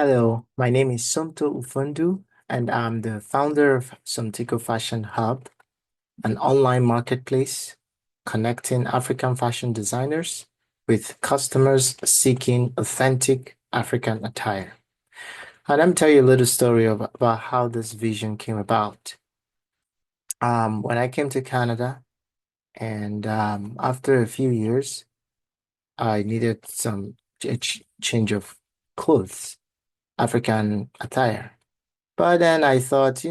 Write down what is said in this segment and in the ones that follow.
Hello, my name is Somto and I'm the founder of Somtico Fashion Hub, an online marketplace connecting African fashion designers with customers seeking authentic African attire. And let me tell you a little story about how this vision came about. When I came to Canada, and after a few years, I needed some change of clothes, African attire. But then I thought,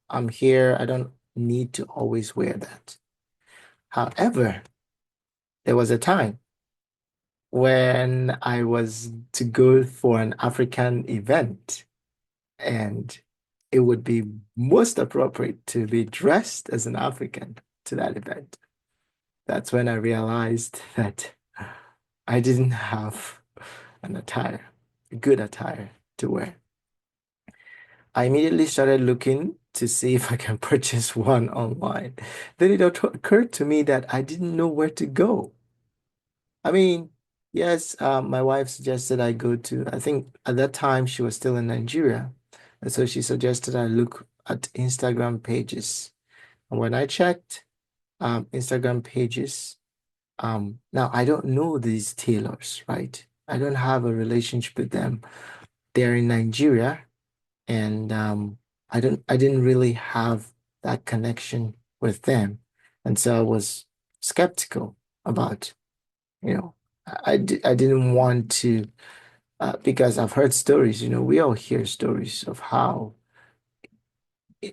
I'm here. I don't need to always wear that. However, there was a time when I was to go for an African event, and it would be most appropriate to be dressed as an African to that event. That's when I realized that I didn't have an attire, a good attire to wear. I immediately started looking to see if I can purchase one online. Then it occurred to me that I didn't know where to go. I mean, yes, my wife suggested I go to, I think at that time she was still in Nigeria. And so she suggested I look at Instagram pages. And when I checked Instagram pages, now I don't know these tailors, right? I don't have a relationship with them. They're in Nigeria. And I didn't really have that connection with them, and so I was skeptical about, you know, I didn't want to because I've heard stories. We all hear stories of how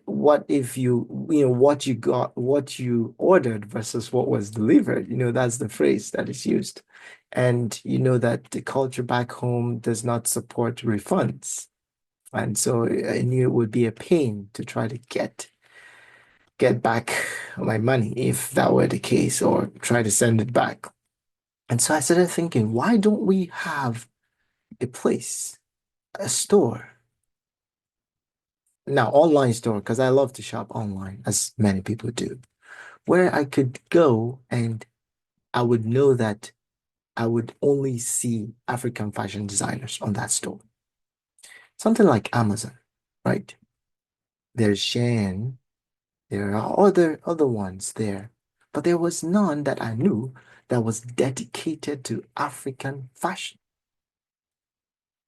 what if what you got, what you ordered versus what was delivered. That's the phrase that is used, and you know that the culture back home does not support refunds. And so I knew it would be a pain to try to get back my money if that were the case, or try to send it back. And so I started thinking, why don't we have a place, a store, now online store, because I love to shop online, as many people do, where I could go and I would know that I would only see African fashion designers on that store. Something like Amazon, right? There's Shein. There are other ones there, but there was none that I knew that was dedicated to African fashion.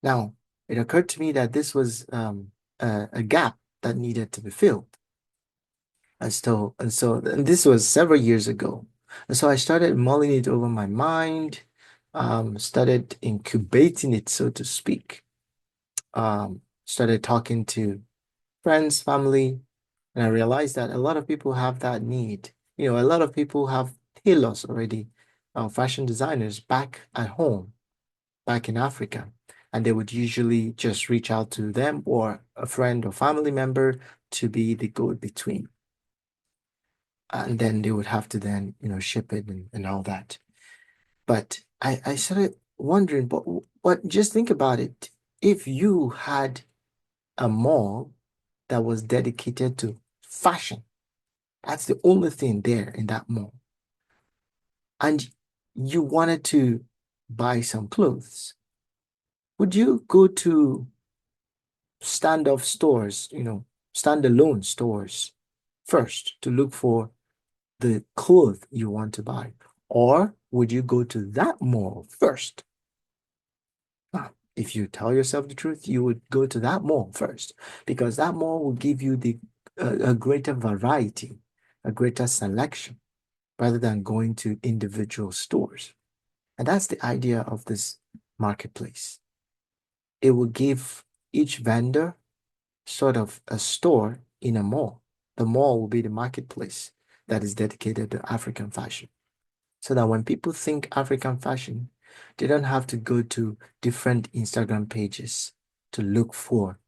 Now, it occurred to me that this was a gap that needed to be filled. And this was several years ago. And so I started mulling it over my mind, started incubating it, so to speak. Started talking to friends, family, and I realized that a lot of people have that need. A lot of people have tailors already, fashion designers back at home, back in Africa. And they would usually just reach out to them or a friend or family member to be the go-between. And then they would have to then, ship it and all that. But I started wondering, but just think about it. If you had a mall that was dedicated to fashion, that's the only thing there in that mall. And you wanted to buy some clothes. Would you go to standoff stores, standalone stores first to look for the clothes you want to buy? Or would you go to that mall first? If you tell yourself the truth, you would go to that mall first because that mall will give you a greater variety, a greater selection rather than going to individual stores. And that's the idea of this marketplace. It will give each vendor sort of a store in a mall. The mall will be the marketplace that is dedicated to African fashion. So that when people think African fashion, they don't have to go to different Instagram pages to look for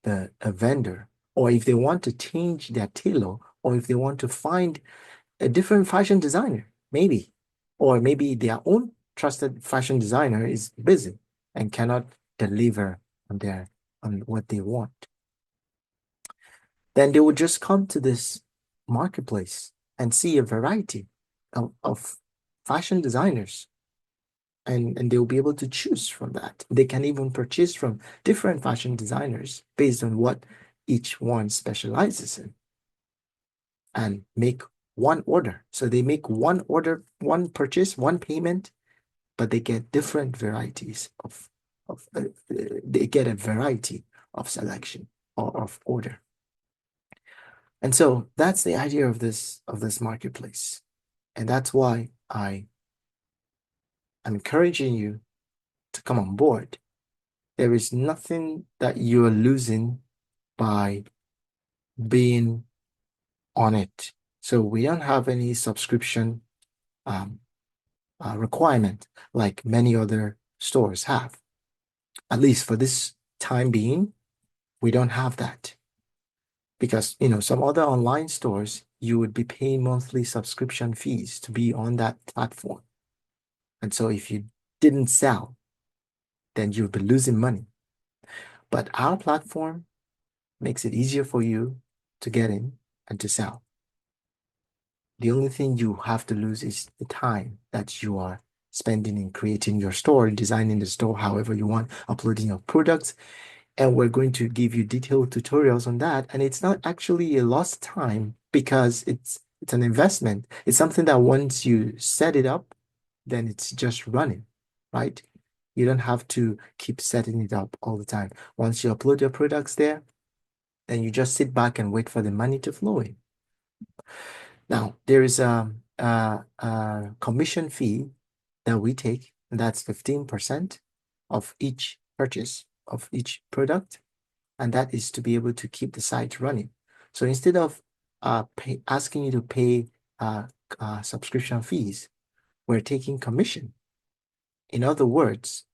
a vendor. Or if they want to change their tailor, or if they want to find a different fashion designer, maybe. Or maybe their own trusted fashion designer is busy and cannot deliver on what they want. Then they would just come to this marketplace and see a variety of fashion designers and they'll be able to choose from that. They can even purchase from different fashion designers based on what each one specializes in and make one order. So they make one order, one purchase, one payment, but they get different varieties of they get a variety of selection or of order. And so that's the idea of this marketplace. And that's why I'm encouraging you to come on board. There is nothing that you are losing by being on it. So we don't have any subscription um, requirement like many other stores have. At least for this time being, we don't have that. Because, some other online stores, you would be paying monthly subscription fees to be on that platform. And so if you didn't sell, then you'd be losing money. But our platform makes it easier for you to get in and to sell. The only thing you have to lose is the time that you are spending in creating your store, designing the store however you want, uploading your products. And we're going to give you detailed tutorials on that. And it's not actually a lost time because it's an investment. It's something that once you set it up, then it's just running, right? You don't have to keep setting it up all the time. Once you upload your products there, then you just sit back and wait for the money to flow in. Now, there is a commission fee that we take, and that's 15% of each purchase of each product, and that is to be able to keep the site running. So instead of asking you to pay subscription fees, we're taking commission. In other words,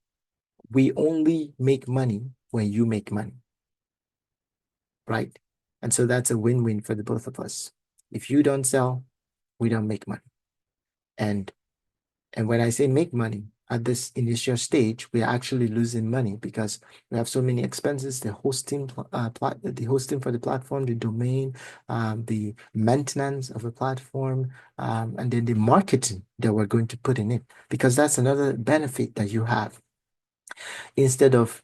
we only make money when you make money, right? And so that's a win-win for the both of us. If you don't sell, we don't make money. And when I say make money, at this initial stage, we are actually losing money because we have so many expenses, the hosting for the platform, the domain, the maintenance of the platform, and then the marketing that we're going to put in it, because that's another benefit that you have. Instead of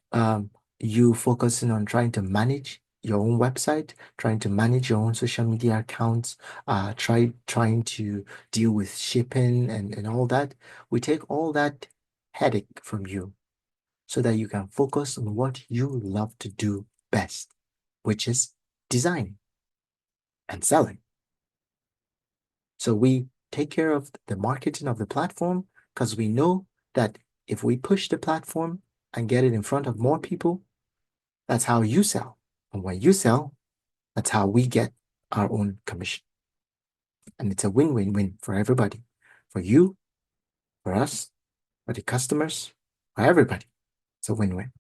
you focusing on trying to manage your own website, trying to manage your own social media accounts, trying to deal with shipping and all that, we take all that headache from you so that you can focus on what you love to do best, which is designing and selling. So we take care of the marketing of the platform because we know that if we push the platform and get it in front of more people, that's how you sell. And when you sell, that's how we get our own commission. And it's a win-win-win for everybody, for you, for us, for the customers, for everybody. It's a win-win.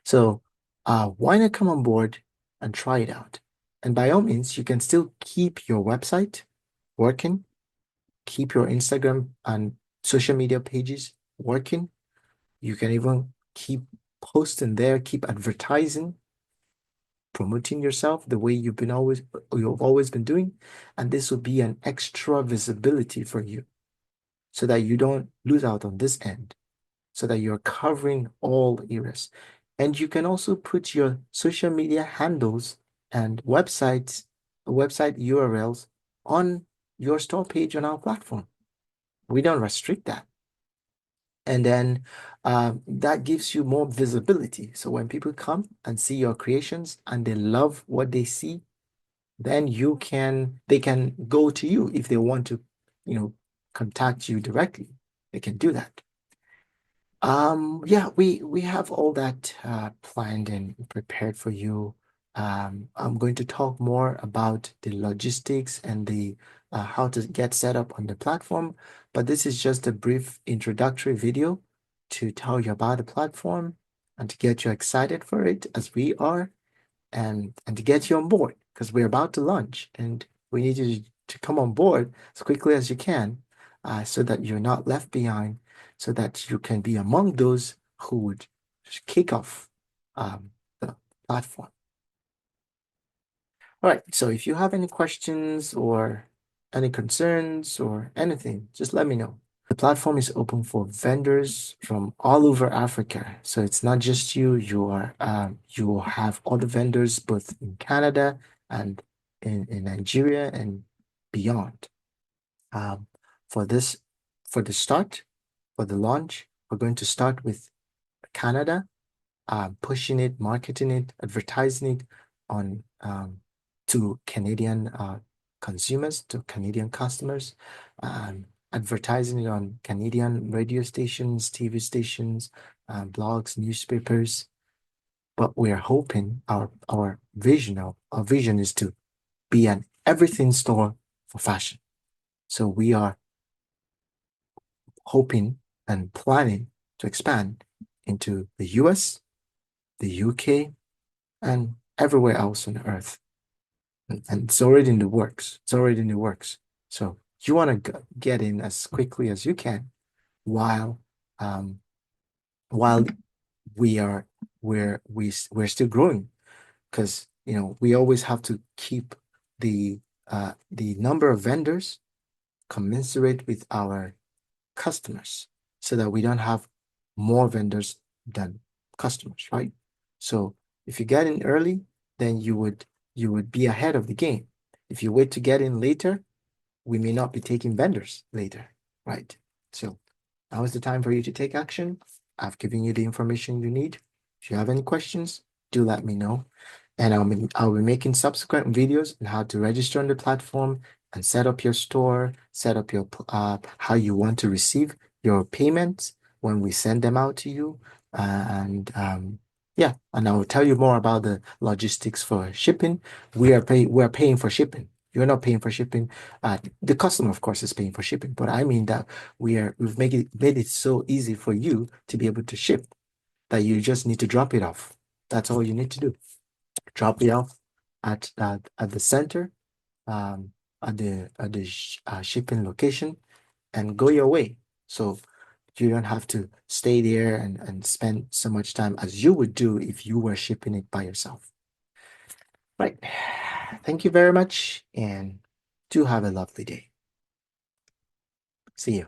So why not come on board and try it out? And by all means, you can still keep your website working, keep your Instagram and social media pages working. You can even keep posting there, keep advertising, promoting yourself the way you've always been doing. And this will be an extra visibility for you so that you don't lose out on this end, so that you're covering all areas. And you can also put your social media handles and website URLs on your store page on our platform. We don't restrict that. And then that gives you more visibility. So when people come and see your creations and they love what they see, then they can go to you if they want to, contact you directly. They can do that. Yeah, we have all that planned and prepared for you. I'm going to talk more about the logistics and the how to get set up on the platform, but this is just a brief introductory video to tell you about the platform and to get you excited for it as we are, and to get you on board because we're about to launch and we need you to come on board as quickly as you can, so that you're not left behind, so that you can be among those who would kick off the platform. All right, so if you have any questions or any concerns or anything, just let me know. The platform is open for vendors from all over Africa. So it's not just you, you will have other vendors both in Canada and in Nigeria and beyond. Um, for this, for the start, for the launch, we're going to start with Canada, pushing it, marketing it, advertising it on to Canadian consumers, to Canadian customers, advertising it on Canadian radio stations, TV stations, blogs, newspapers. But we're hoping our vision is to be an everything store for fashion. So we are hoping and planning to expand into the US, the UK, and everywhere else on the earth. And it's already in the works. It's already in the works. So you want to get in as quickly as you can while um, while we are we're still growing, because we always have to keep the number of vendors commensurate with our customers so that we don't have more vendors than customers, right? So if you get in early, then you would be ahead of the game. If you wait to get in later, we may not be taking vendors later, right? So now is the time for you to take action. I've given you the information you need. If you have any questions, do let me know. And I'll be making subsequent videos on how to register on the platform and set up your store, set up your how you want to receive your payments when we send them out to you. And yeah, and I will tell you more about the logistics for shipping. We're paying for shipping. You're not paying for shipping. The customer, of course, is paying for shipping, but I mean that we've made it so easy for you to be able to ship that you just need to drop it off. That's all you need to do. Drop it off at the center, um, at the shipping location, and go your way. So you don't have to stay there and spend so much time as you would do if you were shipping it by yourself. Right. Thank you very much, and do have a lovely day. See you.